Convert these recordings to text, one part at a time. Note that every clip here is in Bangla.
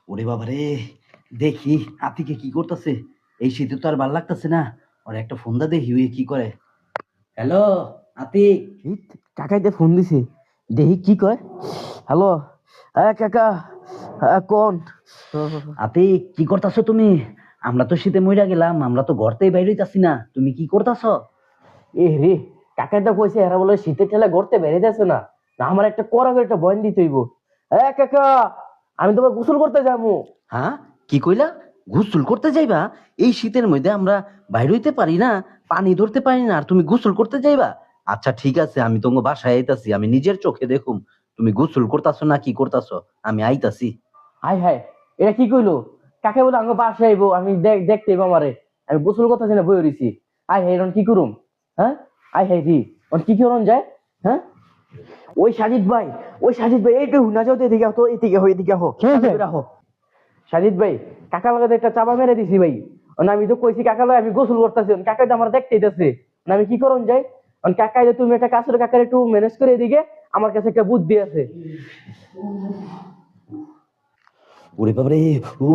ওরে বাবা রে, দেখি আতিকে কি করতেছে। এই শীতে তো আর ভাল লাগতেছে না। ওর একটা ফোন দা দেখি ওই কি করে। হ্যালো আতিক। এই কাকাইতে ফোন দিছে, দেখি কি কয়। হ্যালো, হ্যাঁ কাকা, হ্যাঁ কোন? আতিক কি করতেছো তুমি? আমরা তো শীতে মইরা গেলাম, আমরা তো ঘরতেই বাইরে হইতাছি না, তুমি কি করতেছো? এ রে, কাকাইতে কইছে এরা বলে শীতের ঠেলা ঘুরতে বেরিয়েছে না, না আমার একটা কড়া করে একটা বয়ান দিতে হইব। হ্যাঁ কাকা, আমি তোমার গোসল করতে যাবো। হ্যাঁ, কি কইলা? গোসল করতে যাইবা? এই শীতের মধ্যে আমরা বাইরে হইতে পারি না, পানি ধরতে পারি না, আর তুমি গোসল করতে যাইবা? আচ্ছা ঠিক আছে, আমি তোমার বাসায় আইতাছি, আমি নিজের চোখে দেখুম তুমি গোসল করতাছো না কি করতাছো। আমি আইতাছি। হাই হাই, এটা কি কইলো? কাকে বলে আঙ্গ বাসায় আইবো, আমি দেখতে আইবো আমারে, আমি গোসল করতেছি না, বই রইছি। আই হাই, এখন কি করুম? হ্যাঁ, আই হাই রি, এখন কি করুন যায়? হ্যাঁ, ওই সাজিদ ভাই, ওই সাজিদ ভাই, এইটা হুনা যাও তো, এদিকে আহ, তো এদিকে হো, এদিকে হো, রাখো। সাজিদ ভাই, কাকা লাগাতে একটা চাপা মেরে দিছি ভাই। আমি তো কইছি কাকা লাগে আমি গোসল করতেছি, কাকা তো আমার দেখতে দিতেছে, আমি কি করুন যাই? কাকা, তুমি একটা কাজ করো, কাকার একটু ম্যানেজ করে এদিকে, আমার কাছে একটা বুদ্ধি আছে। ওরে বাবারে, ও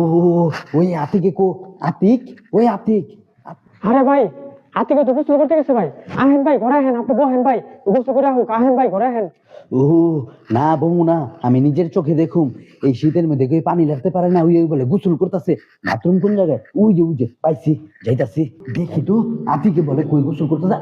ওই আতিকে কো, আতিক, ওই আতিক। আরে ভাই, হাতিকে তো গোসল করতে গেছে ভাই। আহেন ভাই ঘরে আহেন, আপনি বহেন ভাই, গোসল করে হোক, আহেন ভাই ঘরে আহেন। ও না বমু না, আমি নিজের চোখে দেখুম। এই শীতের মধ্যে কেউ পানি লাগতে পারে না, ওই ওই বলে গোসল করতেছে। বাথরুম কোন জায়গায়? ওই যে পাইছি, যাইতাছি। দেখি তো আতিকে বলে কই গোসল করতে যা।